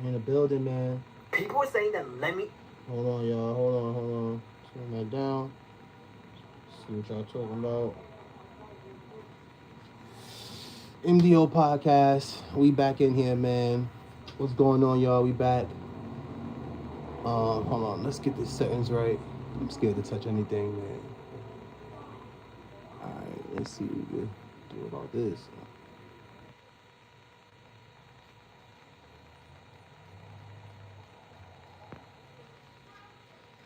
In the building, man. People are saying that Lemmy. Hold on, y'all. Hold on. Turn that down. See what y'all talking about. MDO podcast. We back in here, man. What's going on, y'all? We back. Hold on. Let's get the settings right. I'm scared to touch anything, man. All right. Let's see what we can do about this.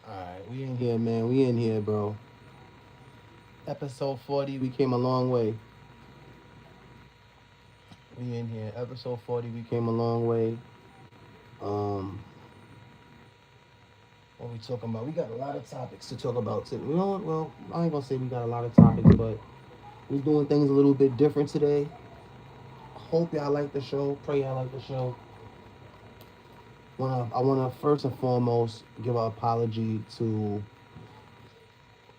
All right. We in here, man. We in here, bro. Episode 40. We came a long way. We in here. Episode 40. We came a long way. Um, what we talking about? We got a lot of topics to talk about today. You know what? Well, I ain't gonna say we got a lot of topics, but we doing things a little bit different today. Hope y'all like the show. Pray y'all like the show. I wanna first and foremost give an apology to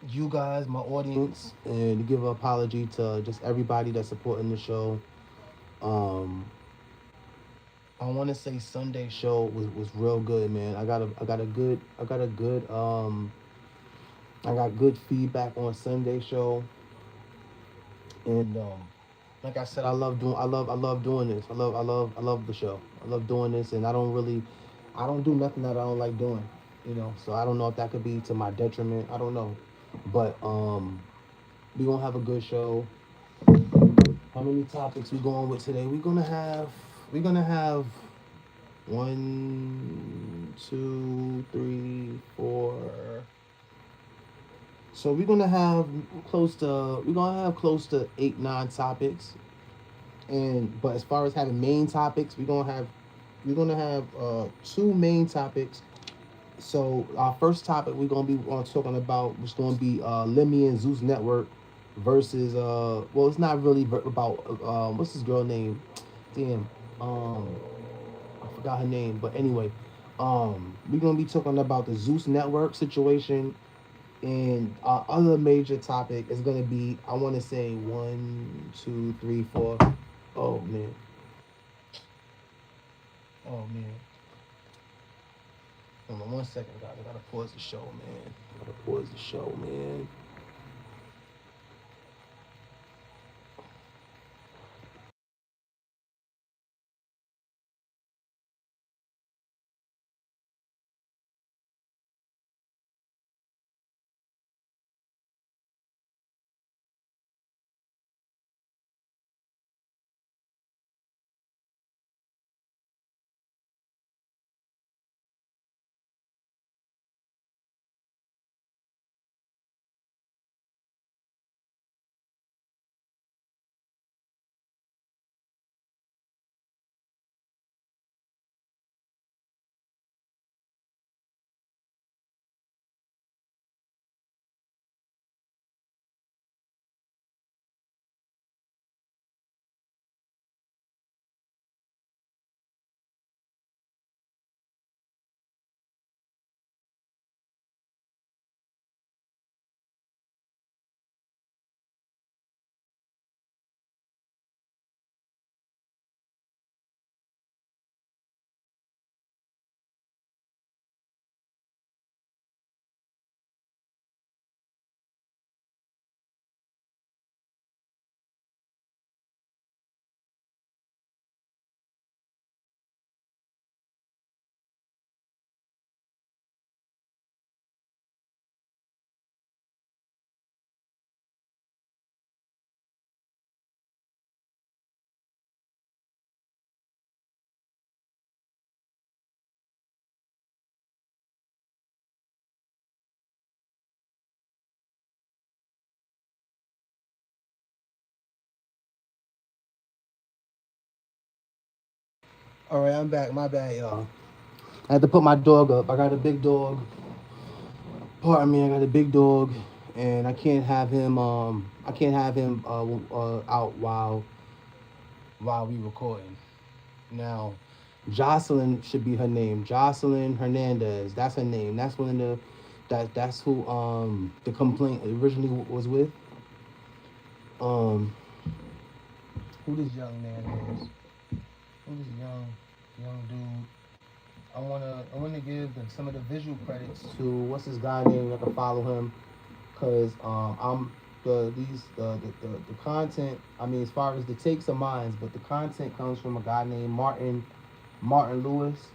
you guys, my audience, and give an apology to just everybody that's supporting the show. Um, I want to say Sunday show was real good, man. I got good feedback on Sunday show, and like I said, I love doing this. I love the show. I love doing this, and I don't do nothing that I don't like doing, you know. So I don't know if that could be to my detriment. I don't know, but we gonna have a good show. How many topics we going with today? We're gonna have one, two, three, four. So we're gonna have close to 8, 9 topics. And but as far as having main topics, we're gonna have two main topics. So our first topic we're gonna be talking about was gonna be Lemmy and Zeus Network versus well, it's not really about what's this girl name? Damn, um I forgot her name, but anyway, we're gonna be talking about the Zeus Network situation, and our other major topic is gonna be, I want to say, one, two, three, four. Oh man, oh man. Hold on 1 second, guys. I gotta pause the show, man. I gotta pause the show, man. All right, I'm back. My bad, y'all. I had to put my dog up. I got a big dog. Pardon me. I got a big dog, and I can't have him. I can't have him out while we recording. Now, Jocelyn should be her name. Jocelyn Hernandez. That's her name. That's one of that's who the complaint originally was with. Um, who this young man is? Who this young dude? I wanna give some of the visual credits to what's his guy name. I can follow him because I'm the content. I mean, as far as the takes of mine, but the content comes from a guy named Martin Lewis,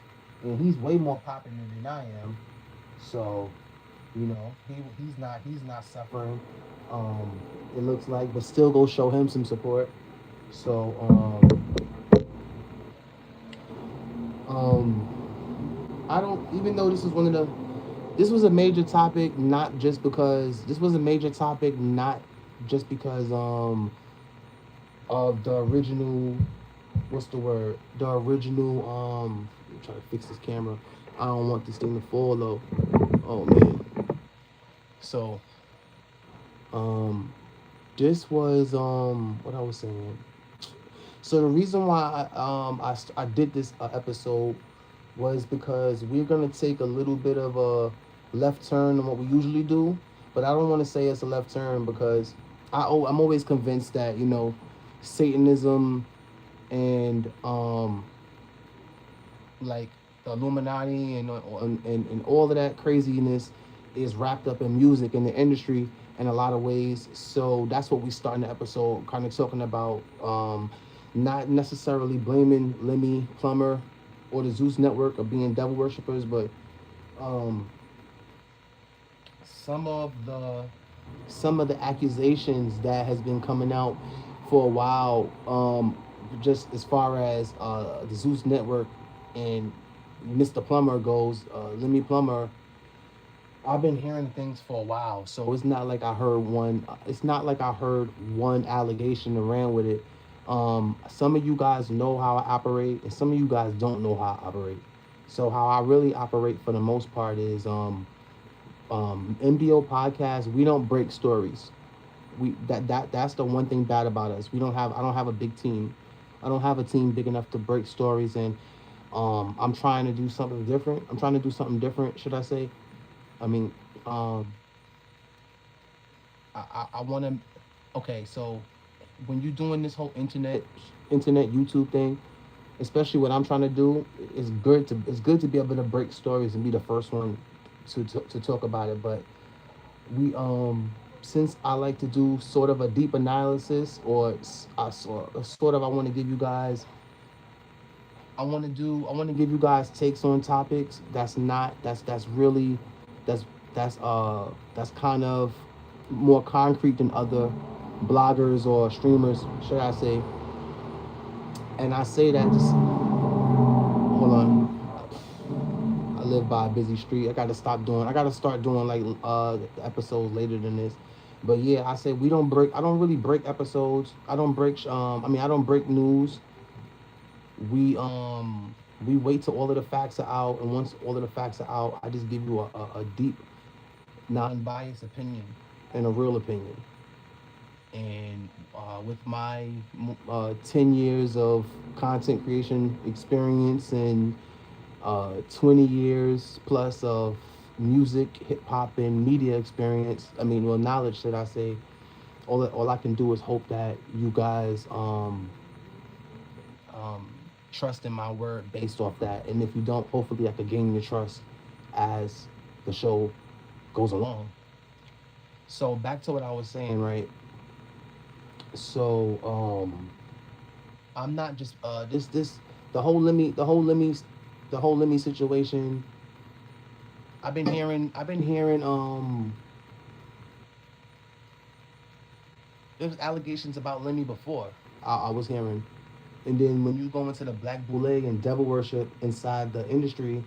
and he's way more popular than I am. So he's not suffering. Um, it looks like, but still go show him some support. So I don't even though this was a major topic, not just because this was a major topic, not just because of the original, what's the word? The original I'm trying to fix this camera. I don't want this thing to fall though. Oh man. So um this was what I was saying. So the reason why I did this episode was because we're gonna take a little bit of a left turn than what we usually do, but I don't want to say it's a left turn because I'm always convinced that Satanism and like the Illuminati and all of that craziness is wrapped up in music in the industry in a lot of ways. So that's what we start in the episode, kind of talking about, not necessarily blaming Lemmy Plummer or the Zeus Network of being devil worshippers, but um, some of the some of the accusations that has been coming out for a while, just as far as the Zeus Network and Mr. Plummer goes, Lemmy Plummer. I've been hearing things for a while, so it's not like I heard one. It's not like I heard one allegation and ran with it. Some of you guys know how I operate, and some of you guys don't know how I operate. So how I really operate for the most part is MBO podcast. We don't break stories. That's the one thing bad about us. I don't have a big team. I don't have a team big enough to break stories, and I'm trying to do something different. I'm trying to do something different, should I say? I mean, um, I want to. Okay, so when you're doing this whole internet YouTube thing, especially what I'm trying to do, it's good to be able to break stories and be the first one to talk about it. But we since I like to do sort of a deep analysis, or sort of, I want to give you guys takes on topics that's not that's really that's that's kind of more concrete than other bloggers or streamers, should I say. And I say that just hold on. I live by a busy street. I got to start doing like episodes later than this. But yeah, I say we don't break. I don't really break episodes. I don't break. I don't break news. We wait till all of the facts are out, and once all of the facts are out, I just give you a deep, non-biased opinion and a real opinion. And with my 10 years of content creation experience and 20 years plus of music, hip hop, and media experience, knowledge, should I say, all I can do is hope that you guys um, trust in my word based off that. And if you don't, hopefully I could gain your trust as the show goes along. So back to what I was saying, right? So I'm not just this the whole Lemmy situation. I've been hearing there was allegations about Lemmy before. I was hearing, and then when you go into the black boule and devil worship inside the industry,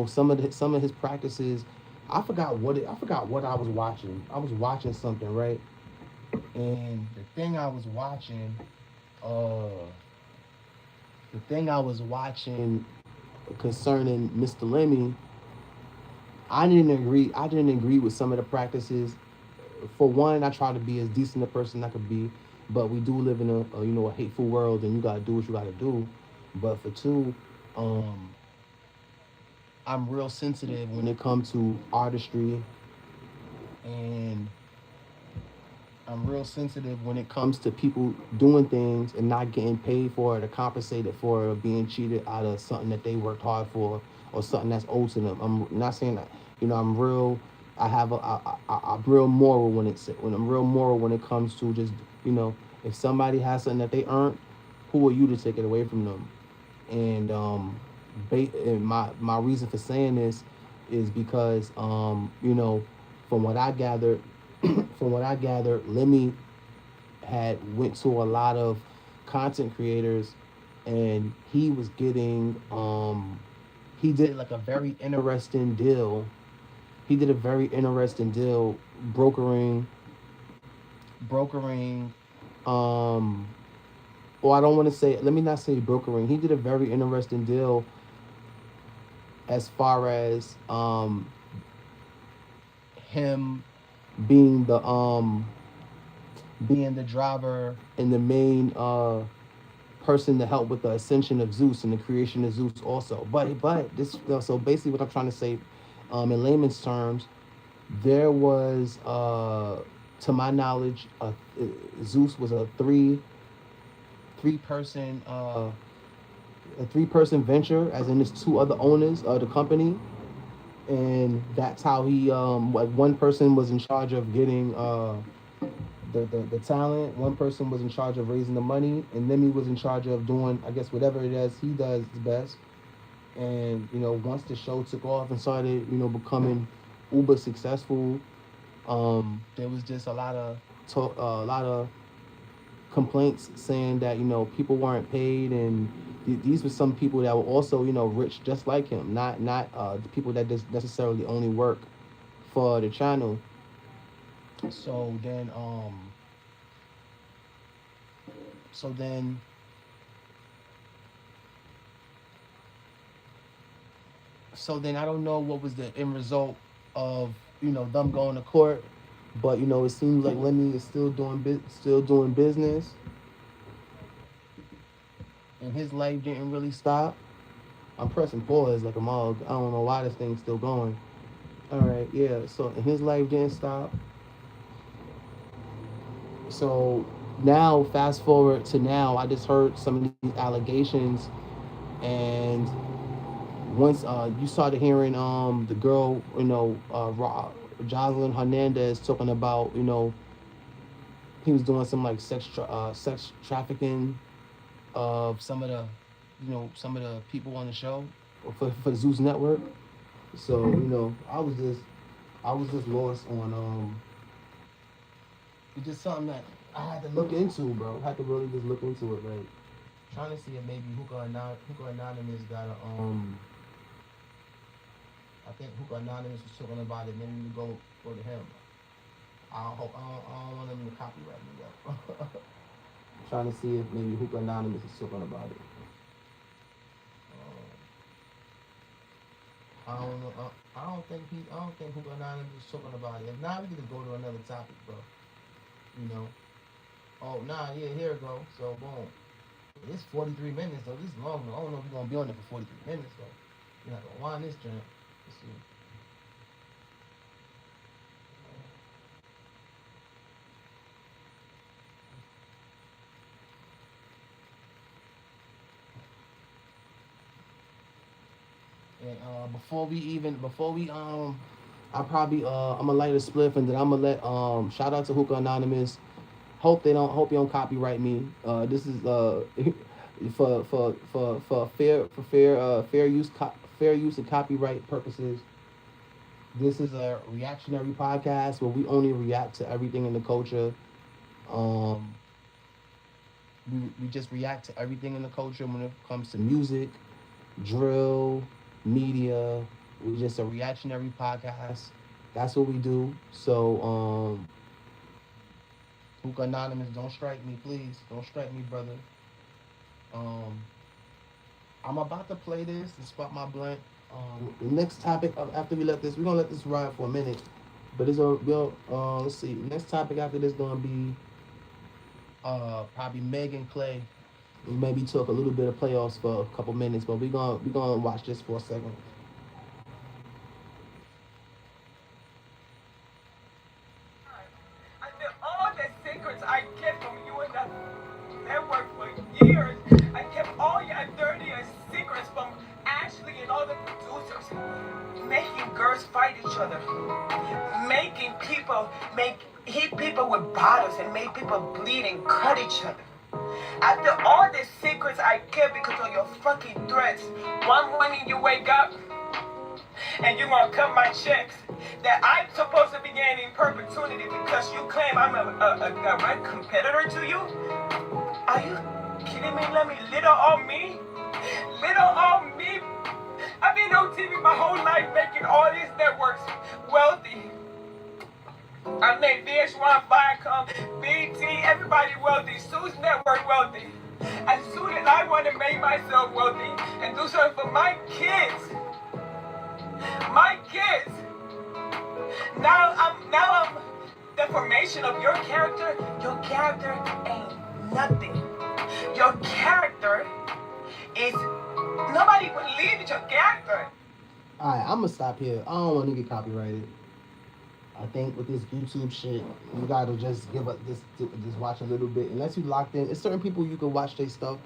some of his practices. I forgot what I was watching. I was watching something, right, and uh, the thing I was watching concerning Mr. Lemmy, I didn't agree. I didn't agree with some of the practices. For one, I try to be as decent a person I could be, but we do live in a hateful world, and you gotta do what you gotta do. But for two, um, I'm real sensitive when it comes to artistry and I'm real sensitive when it comes to people doing things and not getting paid for it or compensated for it or being cheated out of something that they worked hard for or something that's owed to them. I'm not saying that, I'm real. I'm real moral when I'm real moral when it comes to just, if somebody has something that they earned, who are you to take it away from them? And and my reason for saying this is because from what I gathered, Lemmy had went to a lot of content creators, and he was getting he did like a very interesting deal. He did a very interesting deal brokering um or I don't want to say, let me not say brokering. He did a very interesting deal as far as him being the driver and the main person to help with the ascension of Zeus and the creation of Zeus also. But this, so basically what I'm trying to say, in layman's terms, there was to my knowledge, Zeus was three person a 3-person venture, as in there's 2 other owners of the company, and that's how he like one person was in charge of getting the talent, one person was in charge of raising the money, and then he was in charge of doing, I guess, whatever it is he does best. And once the show took off and started becoming uber successful, there was just a lot of complaints saying that people weren't paid, and these were some people that were also rich just like him, not the people that just necessarily only work for the channel. So then so then I don't know what was the end result of them going to court, but it seems like Lemmy is still doing business, and his life didn't really stop. I'm pressing pause like a mug. I don't know why this thing's still going. All right, yeah. So and his life didn't stop. So now, fast forward to now, I just heard some of these allegations, and once you started hearing the girl, Jocelyn Hernandez talking about he was doing some like sex trafficking of some of the people on the show for Zeus Network. So I was just lost on it's just something that I had to look into, bro. I had to really just look into it, like trying to see if maybe Hookah Anonymous got a I think Hookah Anonymous was talking about it. Maybe we go to him. I don't want him to copyright me though. Trying to see if maybe Hookah Anonymous is talking about it. I don't think Hookah Anonymous is talking about it. If not, we can just go to another topic, bro. You know. Oh nah, yeah, here it go. So boom. It's 43 minutes though. This is long though. I don't know if we're gonna be on there for 43 minutes though. You're not gonna wind this joint. Let's see. And I'm gonna light a spliff, and then I'm gonna let shout out to Hookah Anonymous. Hope you don't copyright me. This is for fair use and copyright purposes. This is a reactionary podcast where we only react to everything in the culture. Um, we just react to everything in the culture when it comes to music, drill, media. We're just a reactionary podcast. That's what we do. So, Hookah Anonymous, don't strike me, please. Don't strike me, brother. Um, I'm about to play this and spot my blunt. The next topic after we're gonna let this ride for a minute. But let's see. Next topic after this gonna be probably Megan Clay. We maybe talk a little bit of playoffs for a couple minutes, but we gonna watch this for a second. Under all the all the producers making girls fight each other, making people hit people with bottles and make people bleed and cut each other. After all the secrets I kept because of your fucking threats, one morning you wake up and you're gonna cut my checks that I'm supposed to be gaining perpetuity because you claim I'm a direct competitor to you? Are you kidding me? Let me little on me? Little on me? I've been on TV my whole life making all these networks wealthy. I made VH1, Viacom, BT, everybody wealthy, Zues Network wealthy. As soon as I want to make myself wealthy and do something for my kids, now I'm the formation of your character. Your character ain't nothing. Your character is nobody believes your character. Alright, I'm gonna stop here. I don't want to get copyrighted. I think with this YouTube shit, you gotta just give up just watch a little bit. Unless you locked in, it's certain people you can watch their stuff,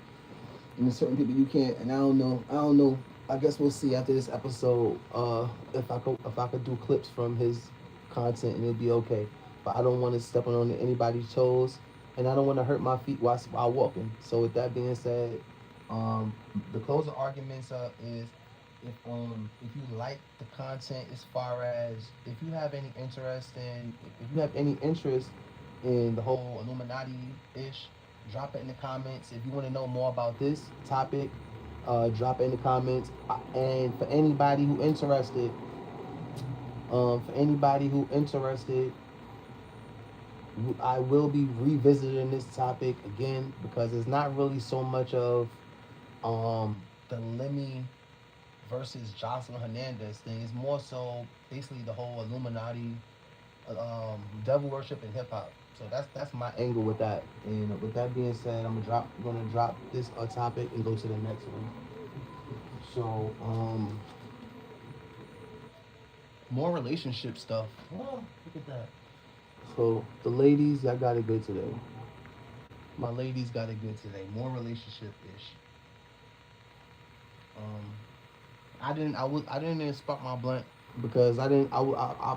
and there's certain people you can't. And I don't know. I guess we'll see after this episode. If I could do clips from his content and it'd be okay. But I don't want to step on anybody's toes, and I don't want to hurt my feet while walking. So with that being said, the closing arguments is if you like the content, as far as if you have any interest in the whole Illuminati ish, drop it in the comments. If you want to know more about this topic, drop it in the comments. And for anybody who interested, I will be revisiting this topic again because it's not really so much of the Lemmy versus Jocelyn Hernandez thing. Is more so basically the whole Illuminati, devil worship and hip hop. So that's my angle with that. And with that being said, I'm gonna drop this topic and go to the next one. So more relationship stuff. Oh, look at that. So the ladies, y'all got it good today. My ladies got it good today. More relationship ish. I didn't even spark my blunt because I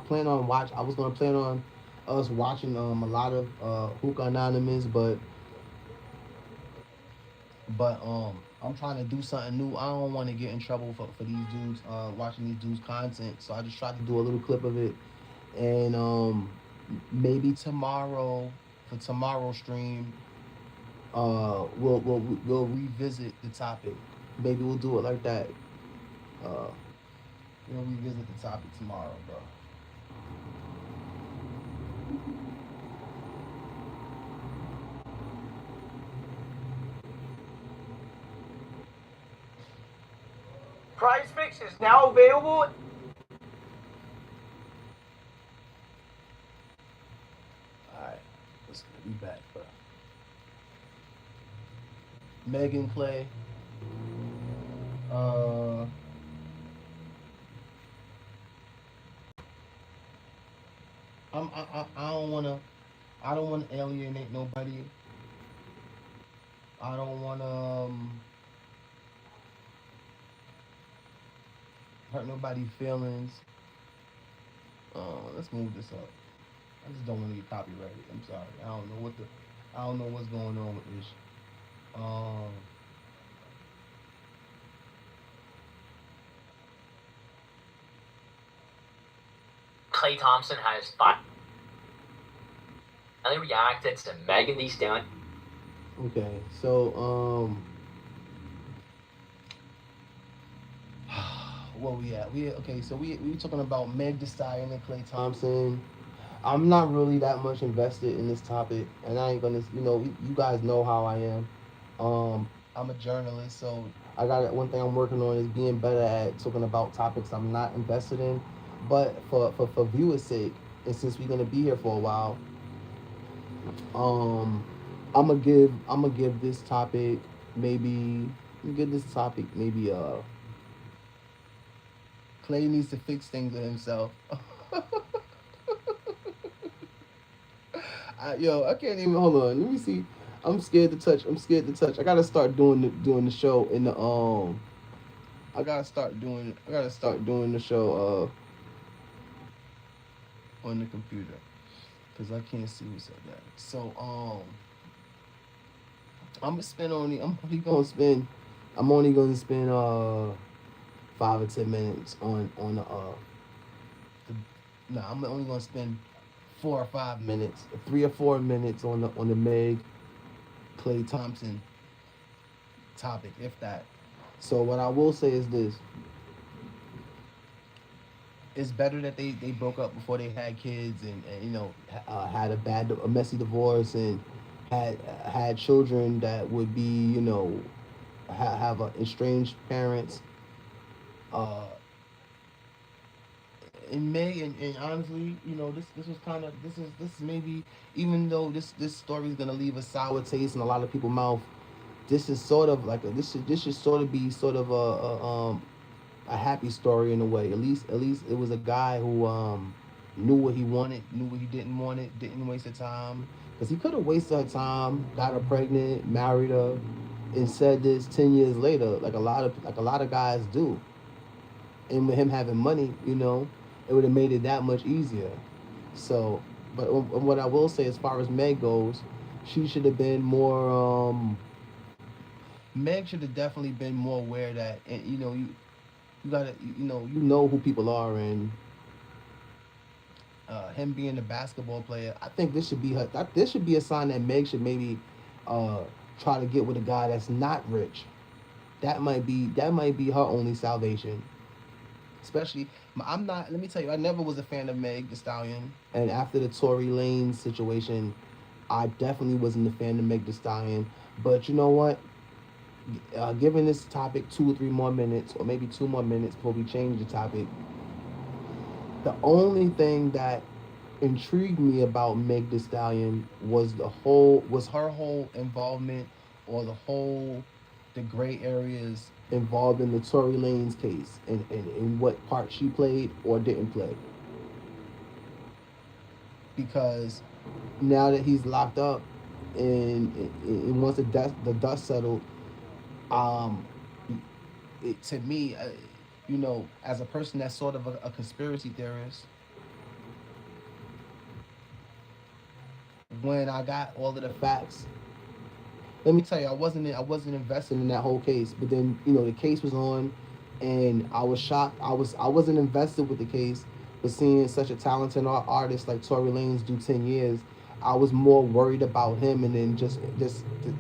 plan on watch. I was gonna plan on us watching a lot of Hookah Anonymous, but I'm trying to do something new. I don't want to get in trouble for these dudes watching these dudes content. So I just tried to do a little clip of it, and maybe tomorrow for tomorrow's stream, we'll revisit the topic. Maybe we'll do it like that. Uh, we'll revisit the topic tomorrow, bro. Prize Fix is now available. Alright, let's be back, bro. Megan Clay. I don't wanna alienate nobody. I don't wanna hurt nobody's feelings. Let's move this up. I just don't want to get copyrighted. I'm sorry. I don't know what's going on with this. Klay Thompson has finally reacted to Megan Thee Stallion. Okay, so where we at? We talking about Meg Thee Stallion and Klay Thompson. I'm not really that much invested in this topic, and I ain't gonna. You guys know how I am. I'm a journalist, so I got one thing I'm working on is being better at talking about topics I'm not invested in. But for viewers' sake, and since we're gonna be here for a while, I'm gonna give this topic maybe. Clay needs to fix things with himself. I can't even hold on. Let me see. I'm scared to touch. I gotta start doing the show in the I gotta start doing the show on the computer because I can't see what's up there. So I'm only gonna spend 5 or 10 minutes on the no, I'm only gonna spend 4 or 5 minutes, 3 or 4 minutes on the Meg Clay Thompson topic, if that. So what I will say is this: it's better that they broke up before they had kids and had a messy divorce and had children that would be have estranged parents. Uh, and May and honestly, this was kind of this is maybe, even though this story is gonna leave a sour taste in a lot of people's mouth, this is sort of like this should sort of be sort of a happy story in a way. At least it was a guy who knew what he wanted, knew what he didn't want, it didn't waste her time, because he could have wasted her time, got her pregnant, married her, and said this 10 years later, like a lot of guys do. And with him having money, it would have made it that much easier. So, but what I will say, as far as Meg goes, she should have been more. Meg should have definitely been more aware that, and you gotta, who people are, and him being a basketball player, I think this should be her. This should be a sign that Meg should maybe uh, try to get with a guy that's not rich. That might be her only salvation. Especially, I'm not. Let me tell you, I never was a fan of Meg The Stallion, and after the Tory Lanez situation, I definitely wasn't a fan of Meg The Stallion. But you know what? Given this topic 2 or 3 more minutes, or maybe 2 more minutes before we change the topic, the only thing that intrigued me about Meg The Stallion was her whole involvement, or the gray areas involved in the Tory Lanez case, and what part she played or didn't play. Because now that he's locked up, and once the dust settled, um, to me, as a person that's sort of a conspiracy theorist, when I got all of the facts, let me tell you, I wasn't invested in that whole case. But then the case was on, and I was shocked. I wasn't invested with the case, but seeing such a talented artist like Tory Lanez do 10 years, I was more worried about him, and then just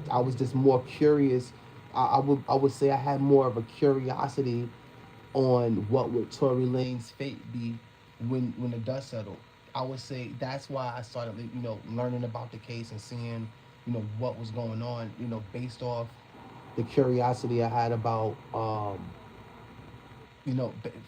I was just more curious. I would say I had more of a curiosity on what would Tory Lane's fate be when the dust settled. I would say that's why I started, learning about the case and seeing, what was going on, based off the curiosity I had about,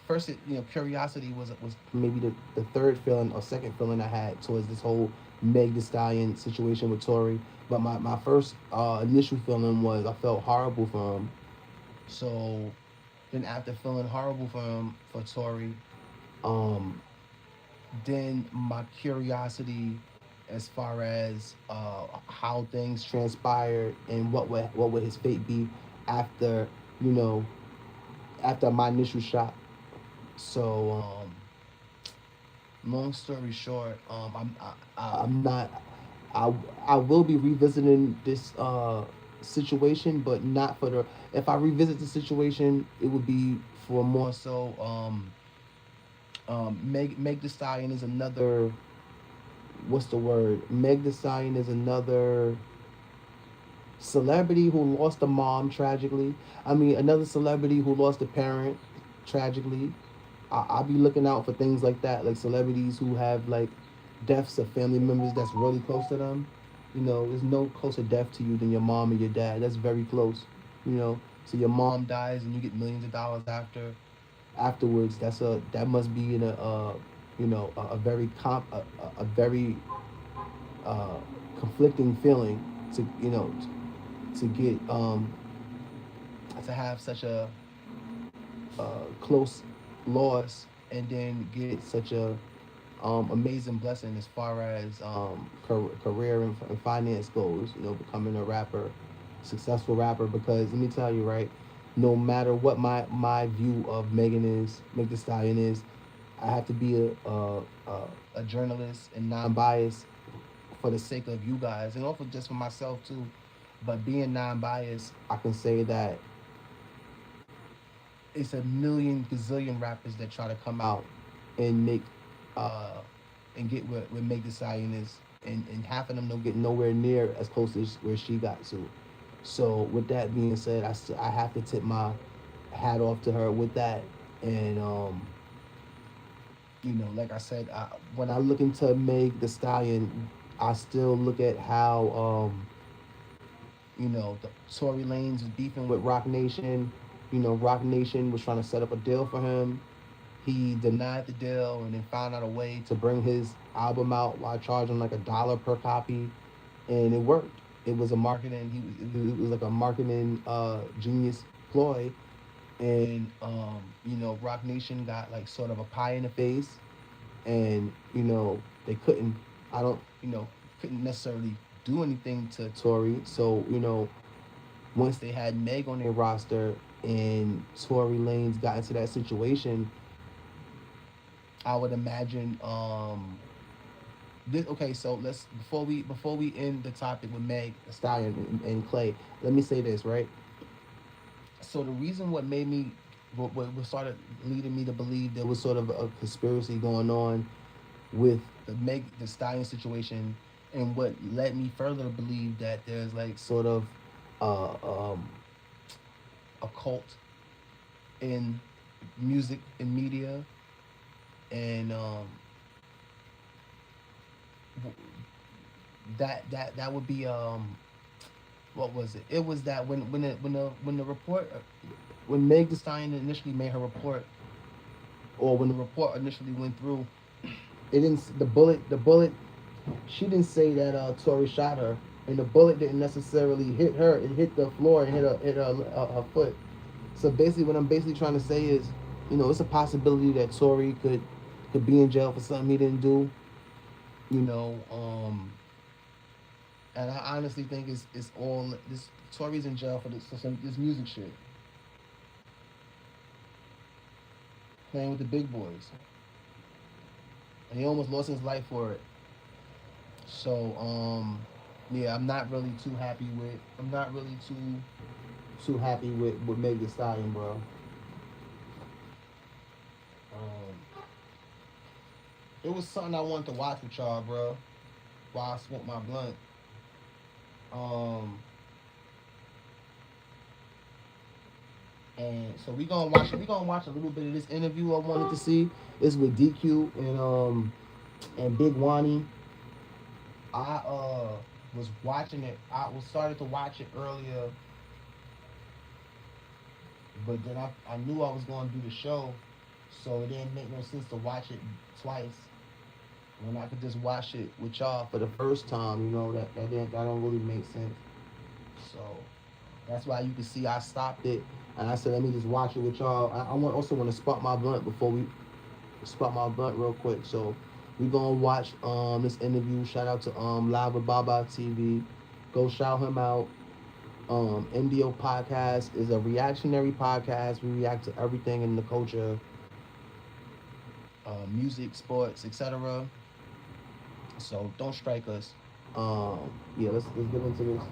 first, curiosity was maybe the third feeling or second feeling I had towards this whole Meg The Stallion situation with Tory. But my first initial feeling was I felt horrible for him. So then after feeling horrible for Tory, um, then my curiosity as far as how things transpired and what would his fate be after you know after my initial shot. So long story short, I'm not. I I will be revisiting this situation, but not for the. If I revisit the situation, it would be for more so. Meg The Stallion is another. What's the word? Meg The Stallion is another celebrity who lost a mom tragically. I mean, another celebrity who lost a parent tragically. I'll be looking out for things like that, like celebrities who have like deaths of family members that's really close to them. There's no closer death to you than your mom and your dad. That's very close. So your mom dies and you get millions of dollars afterwards. That must be in a very a very uh, conflicting feeling to to get to have such a close loss, and then get such a amazing blessing as far as career and finance goes. Becoming a rapper, successful rapper. Because let me tell you, right, no matter what my view of Meg Thee Stallion is, I have to be a journalist and non-biased for the sake of you guys and also just for myself too. But being non-biased, I can say that it's a million gazillion rappers that try to come out and make uh and get where Meg Thee Stallion is, and half of them don't get nowhere near as close as where she got to. So with that being said, I have to tip my hat off to her with that. And like I said, when I look into Meg Thee Stallion, I still look at how the Tory Lanez is beefing with Rock Nation. Rock Nation was trying to set up a deal for him. He denied the deal and then found out a way to bring his album out while charging like $1 per copy, and it worked. It was a marketing. It was like a marketing genius ploy, and Rock Nation got like sort of a pie in the face, and they couldn't. I don't couldn't necessarily do anything to Tory. So once they had Meg on their roster and Tory Lanez got into that situation, I would imagine this. Okay, so let's before we end the topic with Meg Thee Stallion and Clay, let me say this, right? So the reason what made me what started leading me to believe there was sort of a conspiracy going on with the Meg Thee Stallion situation, and what led me further to believe that there's like sort of a cult in music and media, and that would be what was it? It was that when the report when Meg Thee Stallion initially made her report, or when the report initially went through, it didn't the bullet she didn't say that Tory shot her, and the bullet didn't necessarily hit her. It hit the floor and hit her foot. So basically, what I'm basically trying to say is, it's a possibility that Tory could be in jail for something he didn't do. And I honestly think it's all this. Tory's in jail for this music shit, playing with the big boys, and he almost lost his life for it. So yeah, I'm not really too happy with. I'm not really too happy with Meg Thee Stallion, bro. It was something I wanted to watch with y'all, bro, while I smoke my blunt. And so we gonna watch a little bit of this interview I wanted to see. It's with DQ and Big Wani. I was watching it. I was started to watch it earlier, but then I knew I was going to do the show, so it didn't make no sense to watch it twice when I could just watch it with y'all for the first time. That don't really make sense. So that's why you can see I stopped it and I said let me just watch it with y'all. I also want to spot my blunt before we spot my blunt real quick. So we gonna watch this interview. Shout out to Live with Baba TV. Go shout him out. MDO Podcast is a reactionary podcast. We react to everything in the culture, music, sports, etc. So don't strike us. Yeah, let's get into this.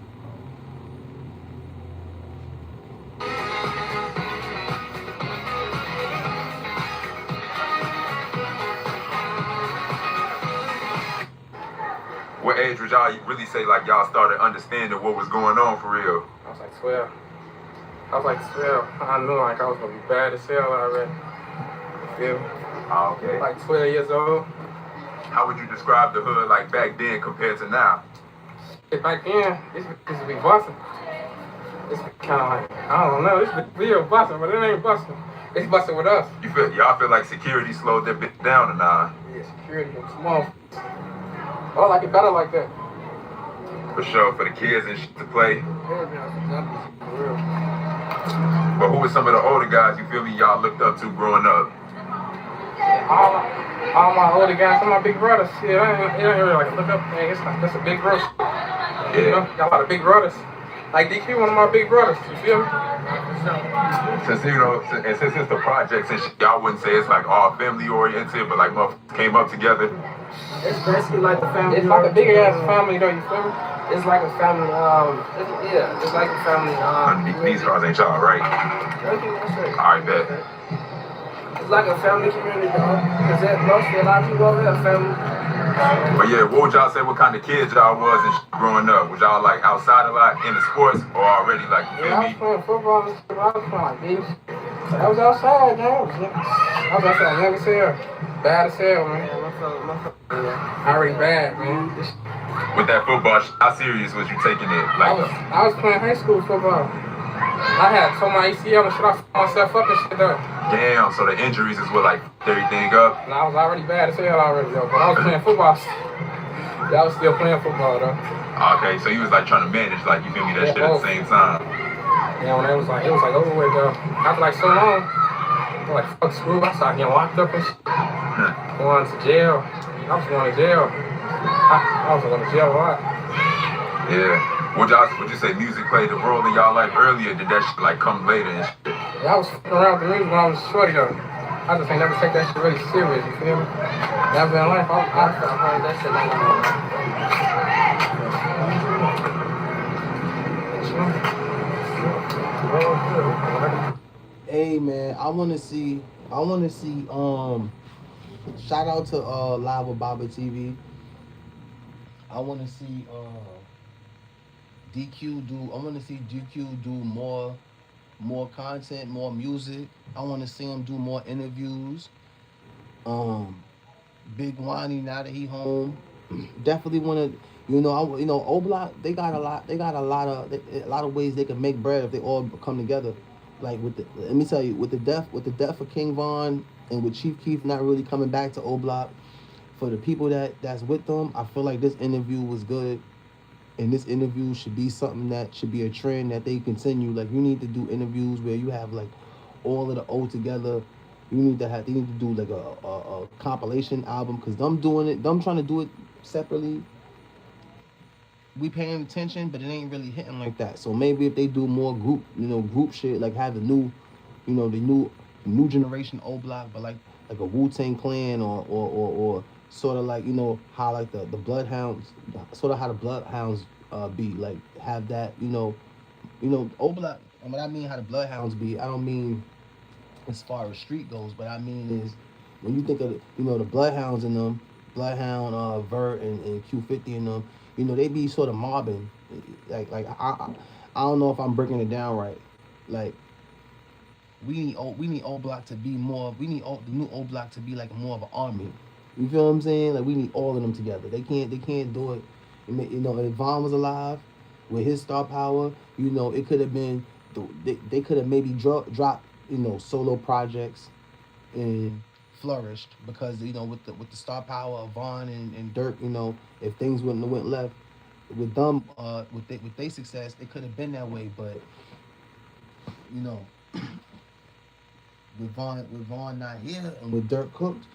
What age would y'all really say like y'all started understanding what was going on for real? I was like 12. I knew like I was gonna be bad as hell already. You feel me? Oh, okay. Like 12 years old. How would you describe the hood like back then compared to now? Back then, this be busting. It's kind of like, I don't know, this be real busting, but it ain't busting. It's busting with us. Y'all feel like security slowed that bit down or nah? Yeah, security, them small. I like it better like that. For sure, for the kids and shit to play. Yeah, for real. But who were some of the older guys you feel me y'all looked up to growing up? All my older guys, some of my big brothers. Yeah, I ain't really like look up. Man, that's a big group. Yeah. You know, got a lot of big brothers. Like DQ, one of my big brothers. You feel me? Since since it's the projects and shit, y'all wouldn't say it's like all family oriented, but like motherfuckers came up together. It's basically like the family. It's like a big ass family, though. You feel me? It's like a family. It's like a family. These cars ain't y'all, right? Alright, bet. It's like a family community, though. Because mostly a lot of people over there are family. But yeah, what would y'all say? What kind of kids y'all was and shit growing up? Was y'all like outside a lot into sports, or already like you feel Yeah, I was me? playing football and shit. I was playing like this. I was outside, man. I was outside, young as hell. Bad as hell, man. Already bad, man. With that football, how serious was you taking it? Like, I was playing high school football. I had tore my ACL and shit. I fucked myself up and shit, though. damn. So the injuries is what like everything up. And I was already bad as hell already, though. But I was playing football. Yeah, I was still playing football, though. Okay, so you was like trying to manage, like you feel me, that shit at the same time. Yeah, when it was like over with, though. After like so long, I was like fuck school. I started getting locked up and shit. Going to jail. I was going to jail. I was going to jail a lot. Yeah. Would you say music played a role in y'all life earlier? Did that shit like come later and shit? Yeah, I was fucking around with the music when I was shorty though. I just ain't never take that shit really serious, you feel me? Never in life, I heard that shit like Hey man, I wanna see shout out to Live with Baba TV. I wanna see DQ do more content, more music. I want to see him do more interviews. Big Wani, now that he home, definitely want to. O Block, they got a lot of ways they can make bread if they all come together. Like let me tell you, with the death of King Von and with Chief Keef not really coming back to O Block, for the people that's with them, I feel like this interview was good. And this interview should be something that should be a trend that they continue. Like, you need to do interviews where you have like all of the O together. They need to do like a compilation album, because them trying to do it separately. We paying attention, but it ain't really hitting like that. So maybe if they do more group shit, like have the new generation O Block, but like a Wu-Tang Clan or sort of like, how like the Bloodhounds, sort of how the Bloodhounds be, like have that, O Block. And what I mean how the Bloodhounds be, I don't mean as far as street goes, but I mean is when you think of the Bloodhounds and them, Bloodhound, Vert and Q50 and them, they be sort of mobbing, like I don't know if I'm breaking it down right, like. We need O Block to be more. We need the new O Block to be like more of an army. You feel what I'm saying? Like, we need all of them together. They can't do it. If Von was alive with his star power, it could have been. They could have maybe dropped solo projects and flourished, because with the star power of Von and Durk, if things wouldn't have went left with them, with their success, it could have been that way. But with Von not here and with Durk cooked,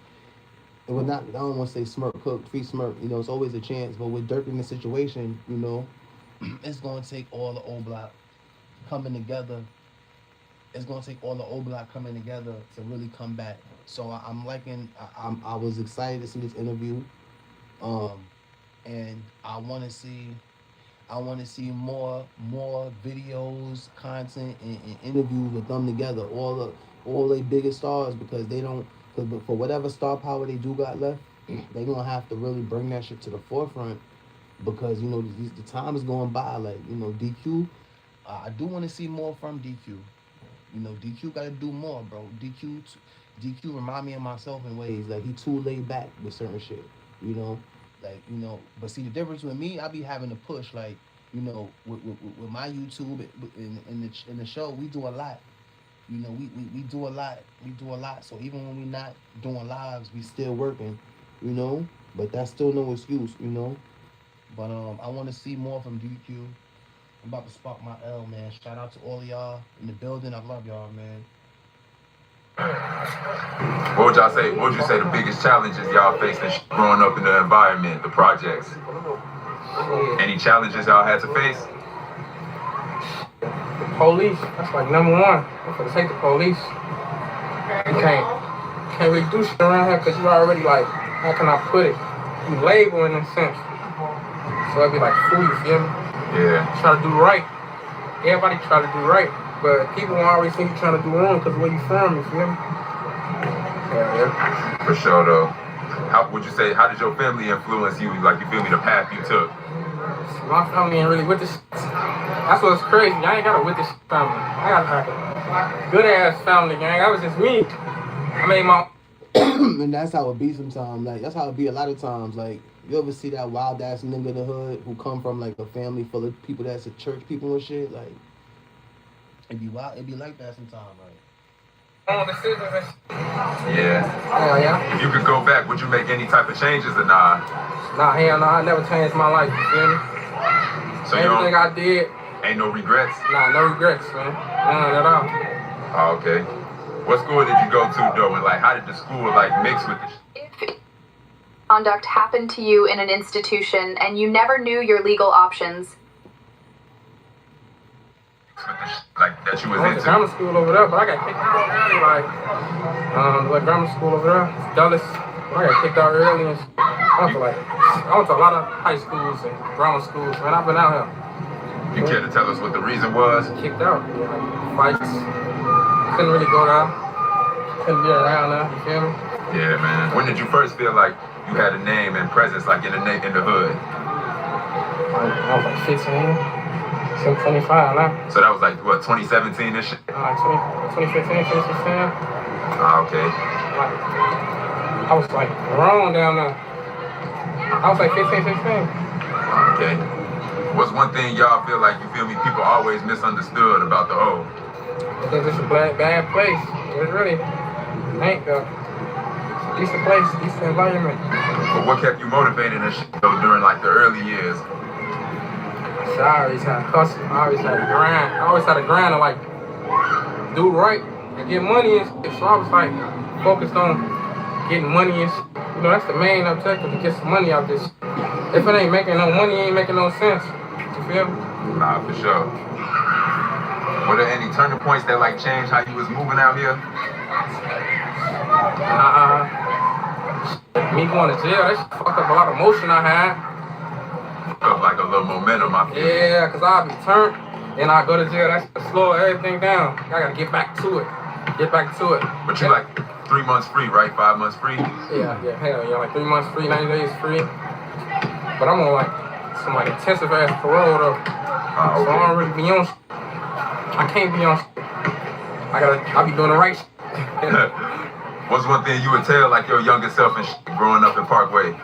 it would not. I don't want to say Smirk cooked, free Smirk. It's always a chance. But with Durk in the situation, it's gonna take all the O Block coming together. It's gonna take all the O Block coming together to really come back. So I was excited to see this interview, and I want to see more videos, content, and interviews with them together. All the biggest stars, because they don't. Because for whatever star power they do got left, they gonna have to really bring that shit to the forefront, because the time is going by. Like DQ, I do want to see more from DQ. DQ got to do more, bro. DQ remind me of myself in ways. Like, he too laid back with certain shit. But see, the difference with me, I be having to push, like, with my YouTube in the show, we do a lot. We do a lot. We do a lot. So even when we not doing lives, we still working, But that's still no excuse, But I want to see more from DQ. I'm about to spark my L, man. Shout out to all of y'all in the building. I love y'all, man. What would y'all say? What would you say the biggest challenges y'all facing growing up in the environment, the projects? Any challenges y'all had to face? police. That's like number one. I'm gonna take the police. You can't really do shit around here because you already like, how can I put it? You label in a sense. So it'd be like fool, you feel me? Yeah. Try to do right. Everybody try to do right. But people won't always think you're trying to do wrong because of where you from, you feel me? Yeah. For sure though. How would you say, how did your family influence you? Like, you feel me, the path you took? My family ain't really with this. That's what's crazy. I ain't got a with this family. I got like a good ass family, gang. That was just me. I made my. And that's how it be sometimes. Like, that's how it be a lot of times. Like, you ever see that wild ass nigga in the hood who come from like a family full of people that's a church people and shit? Like, it be wild. It be like that sometimes. Like. Decisions and Yeah. hell yeah. If you could go back, would you make any type of changes or nah? Nah, hell no. I never changed my life. You feel me? So everything I did. Ain't no regrets? Nah, no regrets, man. None at all. Oh, okay. What school did you go to though? And like, how did the school like mix with the If conduct happened to you in an institution and you never knew your legal options, like that you was I went to into? grammar school over there, but I got kicked out early. Like grammar school over there, Dulles. I got kicked out early and I went to a lot of high schools and grammar schools. Man, I've been out here. You care to tell us what the reason was? Kicked out. Like, fights. Couldn't really go down. Couldn't be around there. You feel me? Yeah, man. When did you first feel like you had a name and presence like in the hood? I was like 15. So 25 now. So that was like what, 2017 and shit? 2015, 2016. Ah, okay. Like, I was like wrong down there. I was like 15, 16. Okay. What's one thing y'all feel like, you feel me, people always misunderstood about the O? Because it's a bad place. It really ain't though. Decent place, decent environment. But what kept you motivated and shit though during like the early years? I always had a hustle. I always had a grind. I always had a grind to like do right and get money and shit. So I was like focused on getting money and shit. You know, that's the main objective, to get some money out this. If it ain't making no money, it ain't making no sense. You feel me? Nah, for sure. Were there any turning points that like changed how you was moving out here? Me going to jail, that shit fucked up a lot of motion I had. Of like a little momentum, I feel. Yeah, cause I'll be turned and I go to jail, that's to slow everything down. I gotta get back to it. But you like 3 months free, right? 5 months free? Yeah, hell yeah, like 3 months free, 90 days free. But I'm on like some like intensive ass parole though. Okay. So I don't really be on shit. I can't be on shit. I be doing the right shit. What's one thing you would tell like your younger self and shit growing up in Parkway?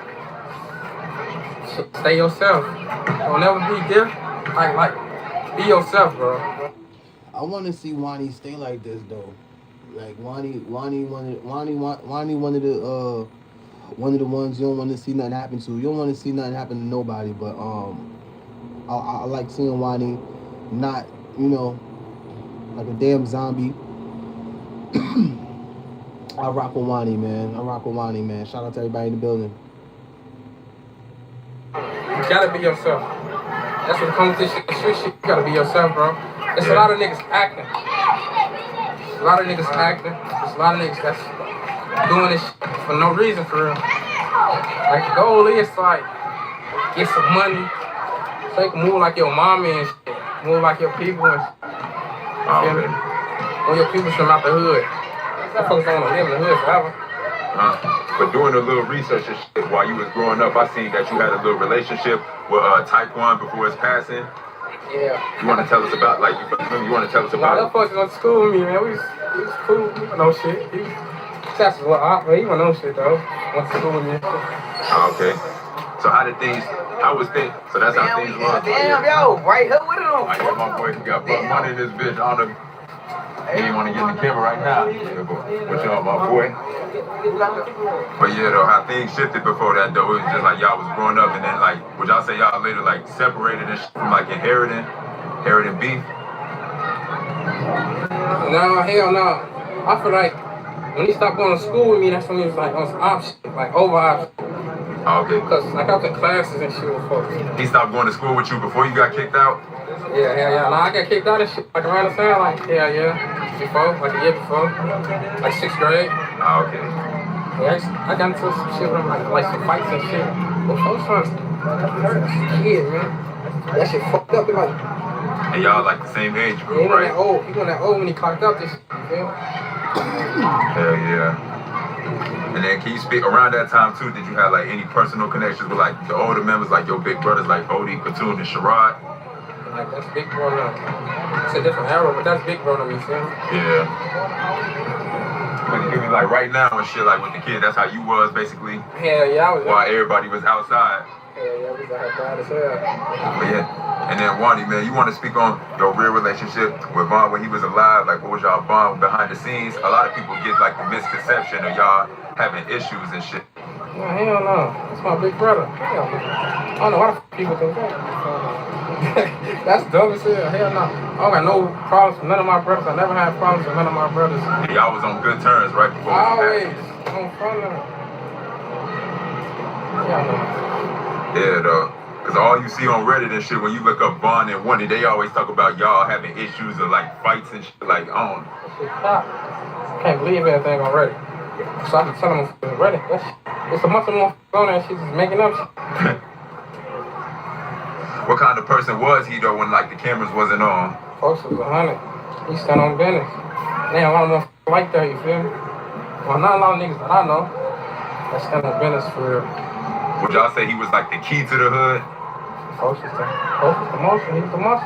Stay yourself. Don't never be different. Like, be yourself, bro. I want to see Wani stay like this though. Like Wani, one of the ones you don't want to see nothing happen to. You don't want to see nothing happen to nobody. But I like seeing Wani not, you know, like a damn zombie. I rock with Wani, man. Shout out to everybody in the building. You gotta be yourself. That's what comes to this street shit. You gotta be yourself, bro. There's a lot of niggas acting. There's a lot of niggas that's doing this shit for no reason, for real. Like, the goal is to, like, get some money so you can move like your mommy and shit. Move like your people and shit. You feel me? When your people from out the hood. Motherfuckers don't wanna live in the hood forever. But doing a little research and shit while you was growing up, I seen that you had a little relationship with Taekwon before his passing. Yeah. You want to tell us about, like, you want to tell us about that fucker went to school with me, man. We was cool. He went no shit. He was a little odd, but he went no shit, though. Went to school with me. Okay. So so that's how things were. Damn, yo, right here with it on. I got my boy, he got butt money in this bitch. I don't know. He ain't want to get in the camera right now. Yeah, what y'all, my boy? But yeah, though, how things shifted before that, though, it was just like y'all was growing up, and then, like, would y'all say y'all later, like, separated and shit from, like, inheriting beef? No, hell no. I feel like when he stopped going to school with me, that's when he was, like, on some option, like, over option. Oh, okay. Because like I was in classes and shit with folks. He stopped going to school with you before you got kicked out? Yeah, hell yeah. Nah, I got kicked out of shit like around the time, like, yeah. Before, like a year before. Like 6th grade. Oh, okay. Yeah, I got into some shit with him, like some fights and shit. But folks trying to kid, man. That shit fucked up. Like, And y'all like the same age group, he right? wasn't that old when he clocked up this shit, you feel me? Hell yeah. And then can you speak around that time too? Did you have like any personal connections with like the older members, like your big brothers, like Odie, Katoon, and Sherrod? Like that's big bro now. It's a different era, but that's big bro to me, feel me? Yeah. When you give me like right now and shit, like with the kid, that's how you was basically. Hell yeah, I was. While everybody was outside. Hell yeah, we was out here bad as hell. But yeah. And then Wandi, man, you want to speak on your real relationship with Vaughn when he was alive? Like, what was y'all bond behind the scenes? A lot of people get like the misconception of y'all having issues and shit. No, hell no. That's my big brother. Hell no. I don't know why the fuck people think that. That's dumb as hell. Hell no. I don't got no problems with none of my brothers. I never had problems with none of my brothers. And y'all was on good terms, right? Before always on front of them. Yeah, though. Because all you see on Reddit and shit, when you look up Vaughn and Wandi, they always talk about y'all having issues or like fights and shit. Like, I can't believe anything on Reddit. So I can tell them on Reddit. It's a bunch of more on there. She's just making up shit. What kind of person was he though when like the cameras wasn't on? Folks was 100. He stand on business. There ain't a lot of motherfuckers like that, you feel me? Well, not a lot of niggas that I know that stand on business for real. Would y'all say he was like the key to the hood? Folks was the motion. He was the muscle.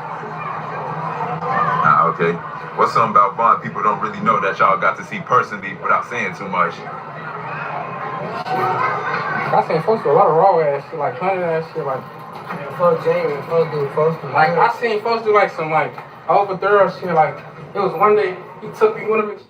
Ah, okay. What's something about Vaughn people don't really know that y'all got to see personally without saying too much? I seen folks do a lot of raw ass shit, like 100 ass shit, like. Folks Jamie, folks do. Like, I seen folks do like some like over thorough shit. Like, it was one day he took me with him.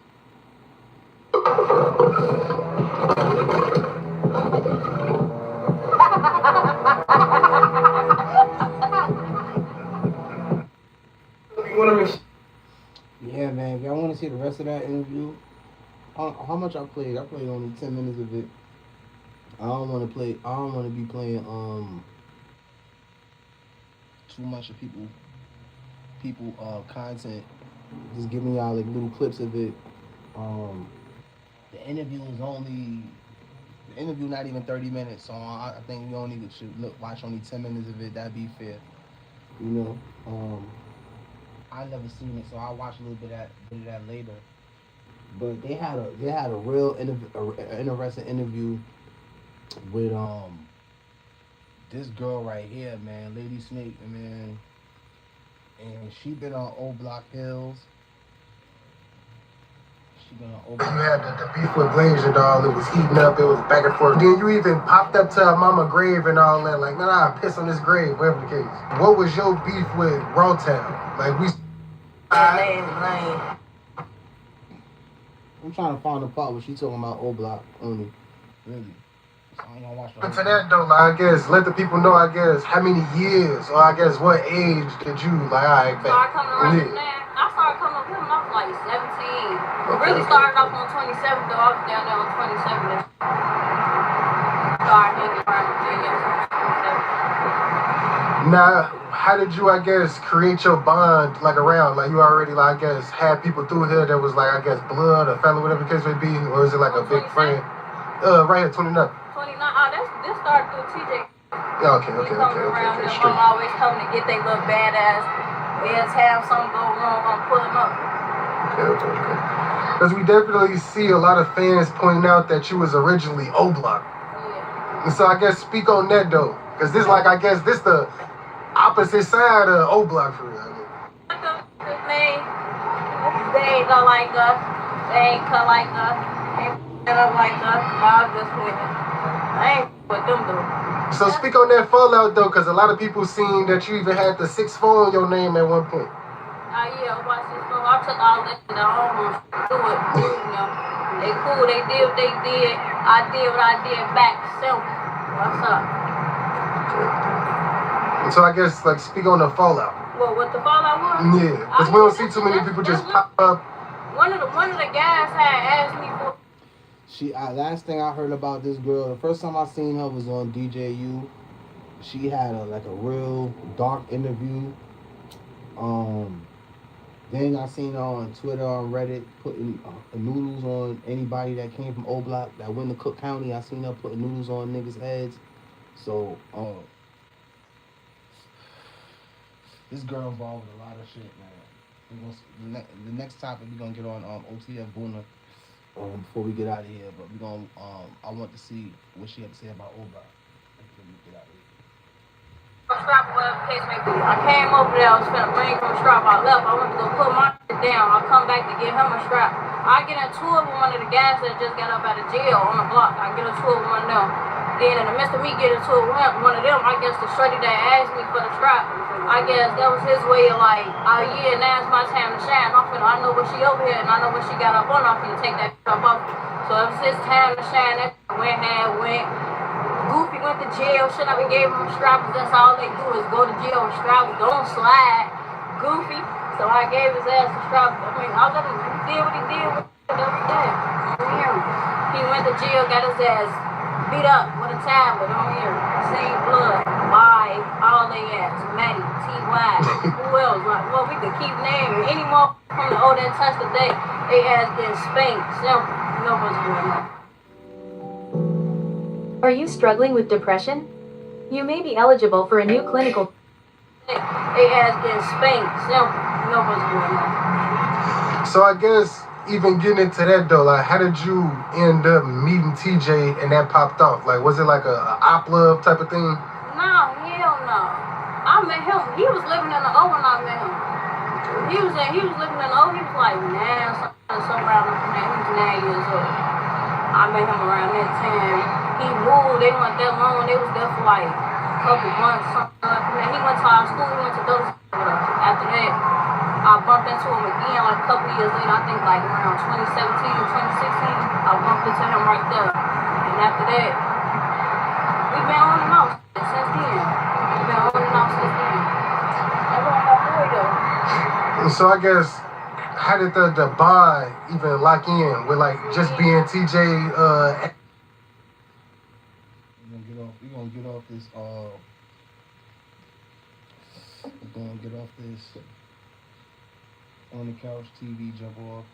Yeah, man. If y'all want to see the rest of that interview, how much I played? I played only 10 minutes of it. I don't want to be playing too much of people content. Just giving y'all like little clips of it. The interview not even 30 minutes, so I think we only should watch only 10 minutes of it. That'd be fair, you know. I never seen it, so I'll watch a little bit of that later. But they had a real interesting interview with this girl right here, man, Lady Snake, man, and she been on Old Block Hills. You had the beef with Blaze and all, it was heating up, it was back and forth. Then you even popped up to her mama grave and all that, like, man, I'll piss on this grave, whatever the case. What was your beef with Rawtown? Like, we... I'm trying to find the part where she talking about Old Block only, really. So I ain't gonna watch But to that though, like, I guess, let the people know, I guess, how many years, or I guess what age did you, like, all right, back? I started coming up with him when I was like 17. Okay. Really started off on 27th though. I was down there on 27th. Started hanging around Virginia on 27th. Now, how did you, I guess, create your bond, like, around? Like, you already, like, I guess, had people through here that was, like, I guess, blood or family, whatever the case may be, or is it, like, a big friend? Right here, 29. 29. Oh, this started through TJ. Yeah, okay. I'm always coming to get they little badass. Let's have something go wrong, I'm pull them up. Okay. Because we definitely see a lot of fans pointing out that you was originally O-Block. Yeah. And so I guess speak on that though. Because this like, I guess this the opposite side of O-Block for real. They ain't go like us. They ain't cut like us. They ain't up like us. I'm just with it. I ain't with them though. So speak on that fallout though, because a lot of people seen that you even had the 6'4" on your name at one point. Yeah, watch this phone. I took all that and I almost do it. You know, they cool. They did what they did. I did what I did back. So, what's up? Okay. And so I guess like speak on the fallout. What the fallout was? Yeah, because we don't see too many people just pop up. One of the guys had asked me for. Last thing I heard about this girl, the first time I seen her was on DJU. She had a real dark interview. Um, then I seen her on Twitter, on Reddit, putting noodles on anybody that came from O Block that went to Cook County. I seen her putting noodles on niggas' heads. So, this girl involved with a lot of shit, man. The next topic we're gonna get on OTF Buna before we get out of here. But we're gonna I want to see what she had to say about O Block before we get out of here. Strap, whatever the case may be. I came over there, I was finna bring him a strap. I left, I went to go put my shit down. I come back to get him a strap. I get into it with one of the guys that just got up out of jail on the block. I get into it with one of them. Then in the midst of me getting into it with one of them, I guess the shorty that asked me for the strap, I guess that was his way of like, oh yeah, now it's my time to shine. I know what she over here and I know what she got up on. I'm finna take that strap off. So it was his time to shine. That went. Goofy went to jail. Should have gave him a strap because that's all they do is go to jail and strap. Don't slide. Goofy. So I gave his ass a strap. I mean, I let him. He did what he did. That was that. He went to jail, got his ass beat up with a tablet on here. Same blood. By all they ass. Maddie, T.Y. Who else? Like, well, we could keep naming any more from the old that touched the day. They ass getting spanked. Simple. You know what's going on. Are you struggling with depression? You may be eligible for a new clinical. They ass getting spanked. Simple. You know what's going on. So I guess even getting into that though, like how did you end up meeting TJ and that popped off? Like was it like a op love type of thing? No, hell no. I met him. He was living in the O when I met him. He was living in the O. He was like somewhere around he was 9 years old. I met him around that time. He moved. They went that long. They was there for like a couple months. Something like that. He went to our school. He went to those. After that, I bumped into him again like a couple years later. I think like around 2017, 2016. I bumped into him right there. And after that, we've been on and off since then. That's my boy though. So I guess how did the bond even lock in with like just being TJ? We're gonna get off this. We're gonna get off this on the couch TV jump off.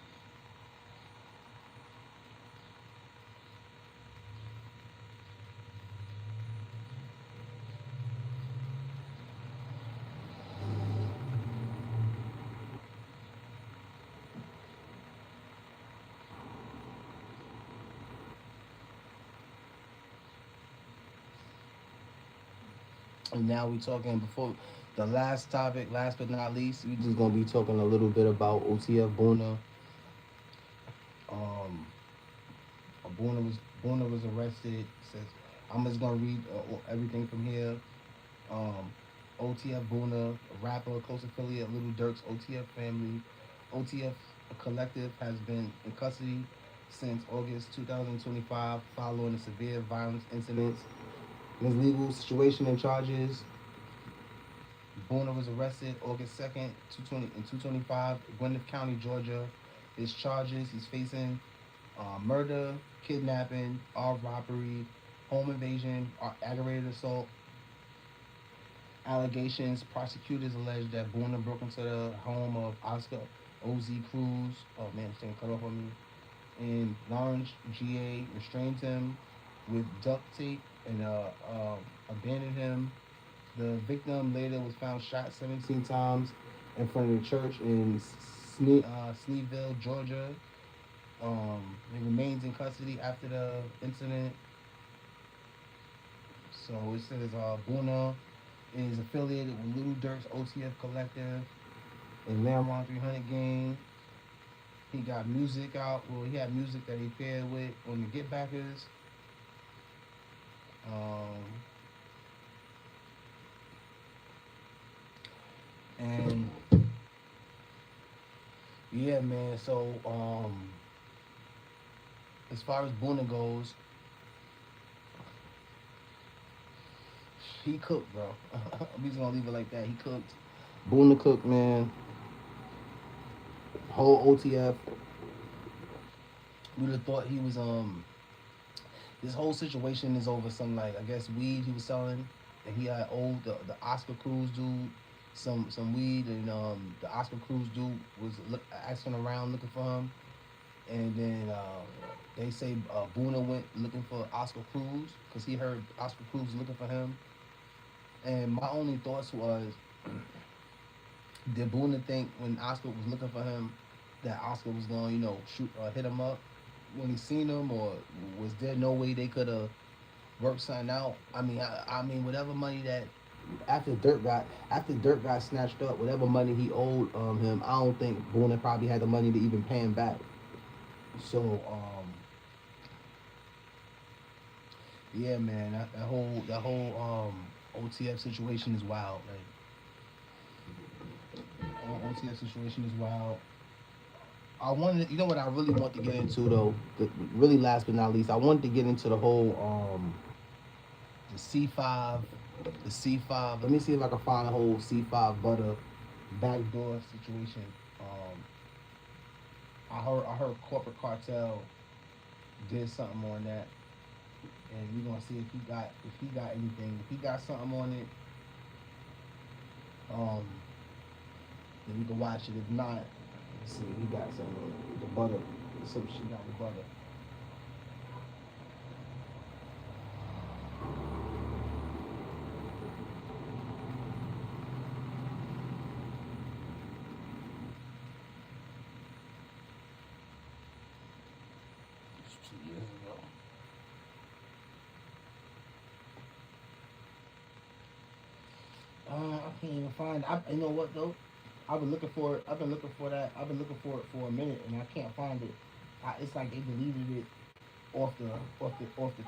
And now we talking before the last topic, last but not least, we just gonna be talking a little bit about OTF Buna. Buna was arrested. Says I'm just gonna read everything from here. OTF Buna, a rapper, close affiliate, Little Durk's OTF family. OTF collective has been in custody since August 2025 following a severe violence incident. His legal situation and charges. Buna was arrested August 2nd, 225, Gwinnett County, Georgia. His charges, he's facing murder, kidnapping, armed robbery, home invasion, aggravated assault. Allegations, prosecutors allege that Buna broke into the home of Oscar O.Z. Cruz. Oh man, it's getting cut off on me. And Lawrence G.A. restrained him with duct tape and abandoned him. The victim later was found shot 17 times in front of the church in Sneeville, Georgia. He remains in custody after the incident. So it says Buna is affiliated with Little Durk's OTF Collective and Lamar 300 gang. He got music out. Well, he had music that he paired with on the Get Backers. And yeah, man. So as far as Buna goes, he cooked, bro. I'm just gonna leave it like that. He cooked. Buna cooked, man. Whole OTF. We would have thought he was this whole situation is over some, like, I guess, weed he was selling, and he had owed the Oscar Cruz dude some weed, and the Oscar Cruz dude was asking around looking for him, and then they say Buna went looking for Oscar Cruz because he heard Oscar Cruz was looking for him, and my only thoughts was, did Buna think when Oscar was looking for him that Oscar was going to shoot hit him up when he seen him, or was there no way they could have worked something out? I mean, whatever money that after Dirk got snatched up, whatever money he owed him, I don't think Boone probably had the money to even pay him back. So yeah, man, that whole OTF situation is wild. Like, OTF situation is wild. I wanted, what I really want to get into though, really last but not least, I wanted to get into the whole the C5, the C5. Let me see if I can find a whole C5 Butta backdoor situation. I heard corporate cartel did something on that, and we're gonna see if he got anything. If he got something on it, then we can watch it. If not, let's see, he got some the Butta, some shit got the Butta. It's 2 years ago. I can't even find. You know what though? I've been looking for it. I've been looking for that. I've been looking for it for a minute, and I can't find it. It's like they deleted it off the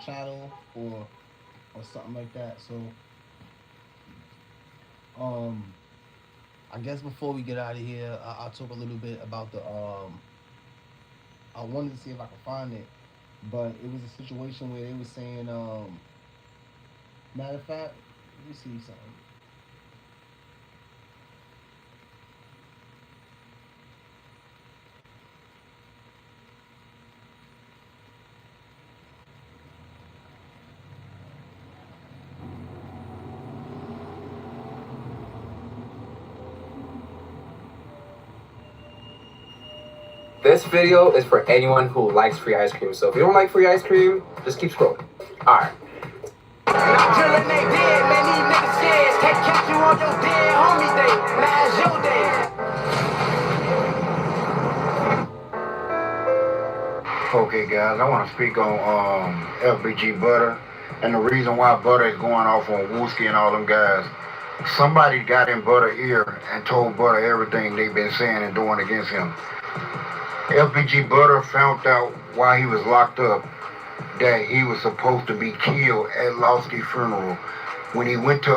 channel or something like that. So, I guess before we get out of here, I'll talk a little bit about the. I wanted to see if I could find it, but it was a situation where they were saying. Matter of fact, let me see something. This video is for anyone who likes free ice cream. So if you don't like free ice cream, just keep scrolling. Alright. Drilling they dead, man, these niggas scared. Can't catch you on your dead homie day. Now it's your day. Okay, guys, I want to speak on FBG Butta, and the reason why Butta is going off on Wooski and all them guys. Somebody got in Butta's ear and told Butta everything they've been saying and doing against him. FBG Butta found out while he was locked up that he was supposed to be killed at Wooski's funeral. When he went to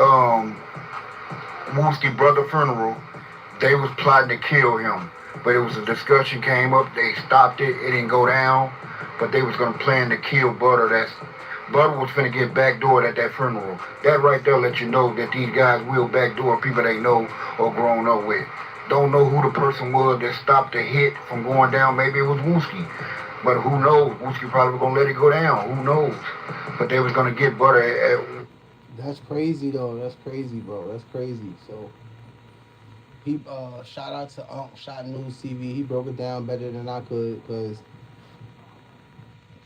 Wooski's brother's funeral, they was plotting to kill him. But it was a discussion came up, they stopped it, it didn't go down, but they was gonna plan to kill Butta. Butta was finna get backdoored at that funeral. That right there let you know that these guys will backdoor people they know or grown up with. Don't know who the person was that stopped the hit from going down. Maybe it was Wooski. But who knows? Wooski probably was gonna let it go down. Who knows? But they was gonna get Butta. That's crazy though. That's crazy, bro. That's crazy. So he shout out to Shot News TV. He broke it down better than I could, because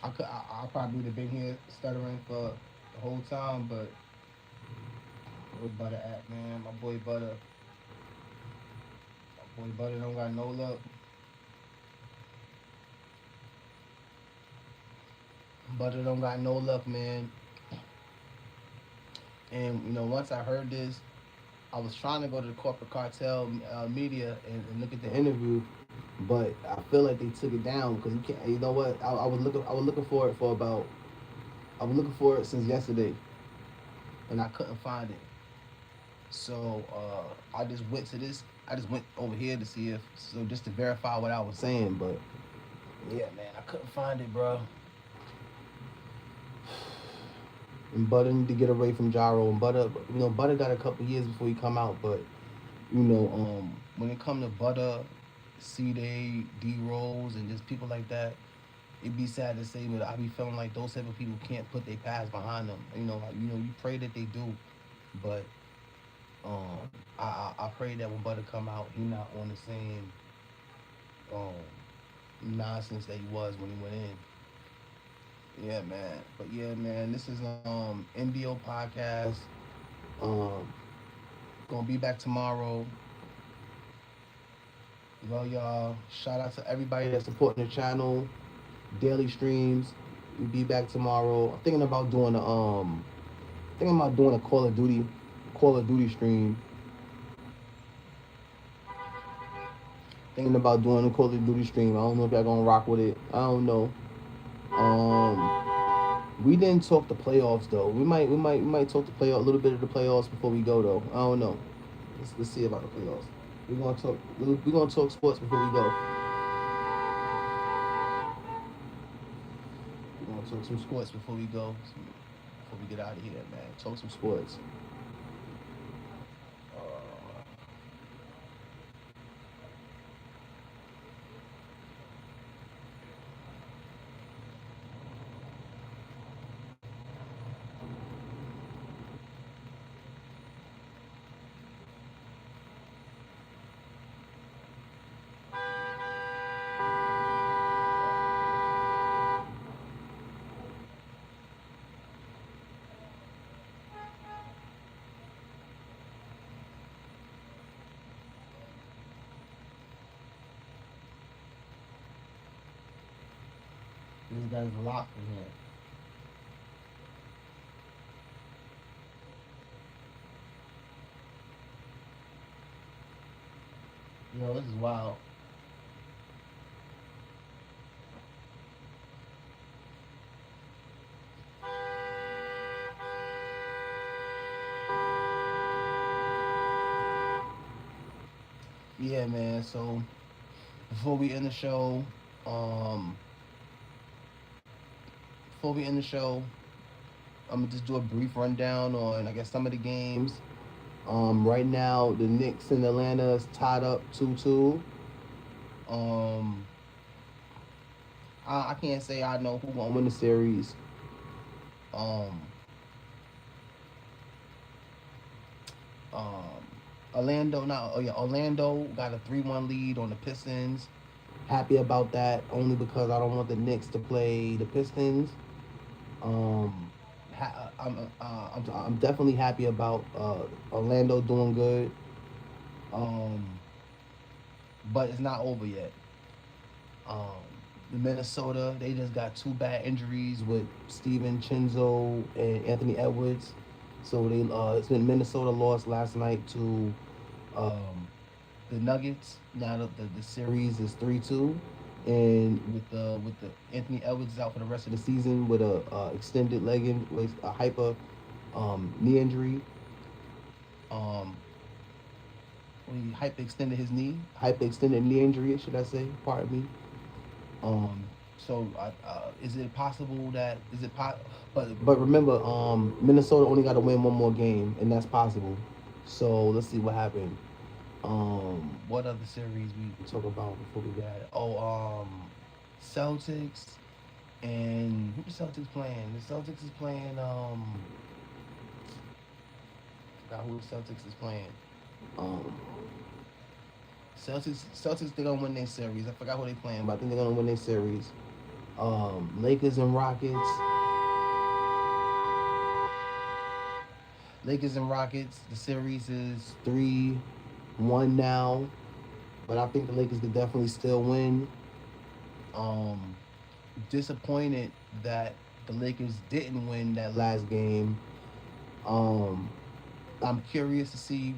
I probably would have been here stuttering for the whole time. But where Butta at, man? My boy Butta. Boy, Butta don't got no luck. Butta don't got no luck, man. And once I heard this, I was trying to go to the corporate cartel media and look at the interview, but I feel like they took it down because you can't. You know what? I was looking for it for about. I was looking for it since yesterday, and I couldn't find it. So I just went to this. I just went over here to see just to verify what I was saying. But yeah, man, I couldn't find it, bro. And Butta need to get away from Gyro. And Butta got a couple years before he come out. But when it come to Butta, C-Day, D-Rose, and just people like that, it'd be sad to say, but I be feeling like those type of people can't put their past behind them. Like you pray that they do, but I pray that when Butter come out, he not on the same nonsense that he was when he went in. Yeah, man. But yeah, man, this is NBO podcast. Gonna be back tomorrow. Well, y'all, shout out to everybody that's supporting the channel. Daily streams. We'll be back tomorrow. I'm thinking about doing a Call of Duty stream. Thinking about doing a Call of Duty stream. I don't know if y'all gonna rock with it. I don't know. We didn't talk the playoffs though. We might talk the playoff a little bit of the playoffs before we go though. I don't know. Let's see about the playoffs. We're gonna talk sports before we go. We're gonna talk some sports before we go. Before we get out of here, man. Talk some sports. This guy's locked in here. Yo, this is wild. Yeah, man. So before we end the show, I'm gonna just do a brief rundown on, I guess, some of the games. Right now, the Knicks in Atlanta is tied up 2-2. I can't say I know who gonna win the series. Orlando got a 3-1 lead on the Pistons. Happy about that, only because I don't want the Knicks to play the Pistons. I'm definitely happy about Orlando doing good. But it's not over yet. The Minnesota, they just got 2 bad injuries with Steven Chinzo and Anthony Edwards. So it's been Minnesota lost last night to the Nuggets. Now the series is 3-2, and with the Anthony Edwards is out for the rest of the season with a extended a hyper knee injury. He hyperextended his knee. Hyperextended knee injury, should I say? Pardon me. So is it possible that but remember, Minnesota only got to win one more game, and that's possible. So let's see what happened. What other series we talk about before we got it? Celtics, and who the Celtics playing? The Celtics is playing forgot who the Celtics is playing. Celtics, they're gonna win their series. I forgot who they playing, but I think they're gonna win their series. Lakers and Rockets. The series is 3-1 now, but I think the Lakers could definitely still win. Disappointed that the Lakers didn't win that last game. I'm curious to see.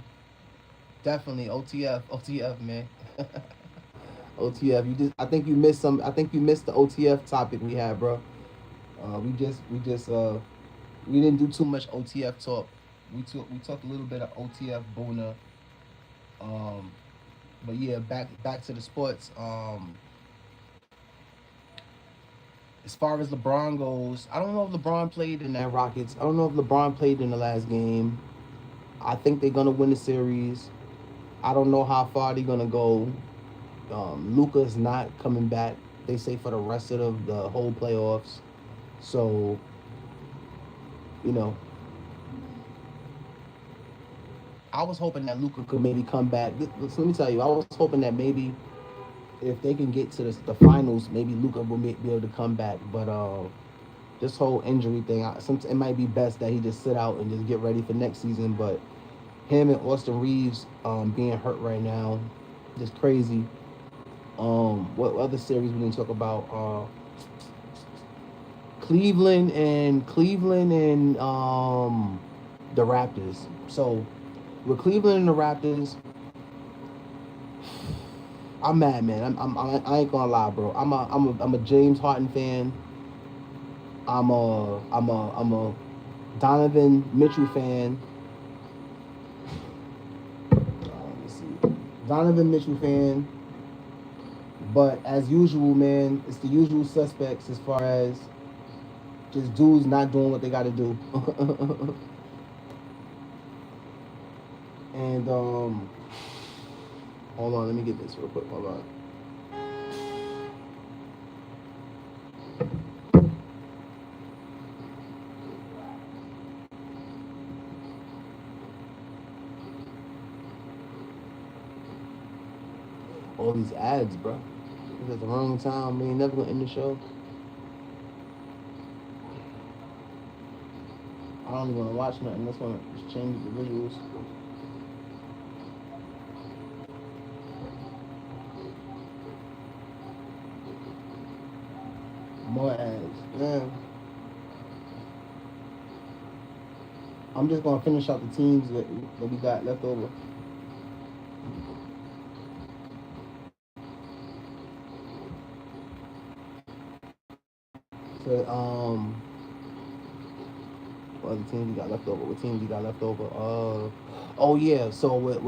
Definitely OTF, man. OTF. I think you missed the OTF topic we had, bro. We didn't do too much OTF talk. We talked a little bit of OTF Bona. But yeah, back to the sports. As far as LeBron goes, I don't know if LeBron played in that Rockets. I don't know if LeBron played in the last game. I think they're gonna win the series. I don't know how far they're gonna go. Luka's not coming back They say for the rest of the whole playoffs. So, you know, I was hoping that Luka could maybe come back. Let me tell you, I was hoping that maybe if they can get to the finals, maybe Luka will be able to come back. But this whole injury thing, it might be best that he just sit out and just get ready for next season. But him and Austin Reeves being hurt right now, just crazy. What other series we didn't talk about? Cleveland and the Raptors. So with Cleveland and the Raptors, I'm mad, man. I ain't gonna lie, bro. I'm a James Harden fan. I'm a Donovan Mitchell fan. Donovan Mitchell fan. But as usual, man, it's the usual suspects as far as just dudes not doing what they got to do. And hold on, let me get this real quick. Hold on. All these ads, bro. It's at the wrong time. We ain't never gonna end the show. I don't even wanna watch nothing. That's gonna just change the visuals. More ads. Yeah. I'm just gonna finish out the teams that we got left over. So, what other teams we got left over? What teams we got left over? Oh yeah. So with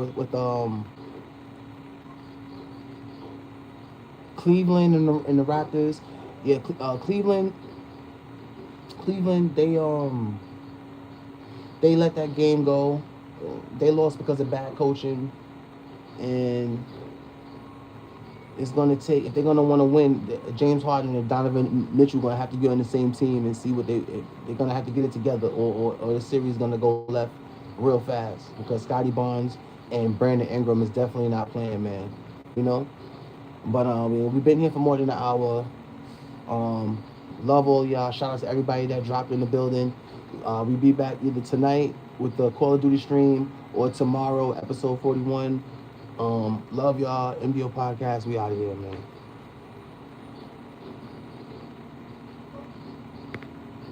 Cleveland and the Raptors, yeah. Cleveland, they let that game go. They lost because of bad coaching, and it's gonna take, if they're gonna want to win, James Harden and Donovan Mitchell gonna have to get on the same team and see what they're gonna have to get it together, or the series is gonna go left real fast, because Scotty Barnes and Brandon Ingram is definitely not playing, man. You know. But we've been here for more than an hour. Love all y'all. Shout out to everybody that dropped in the building. We'll be back either tonight with the Call of Duty stream or tomorrow, episode 41. Love y'all. MBO Podcast. We out of here, man.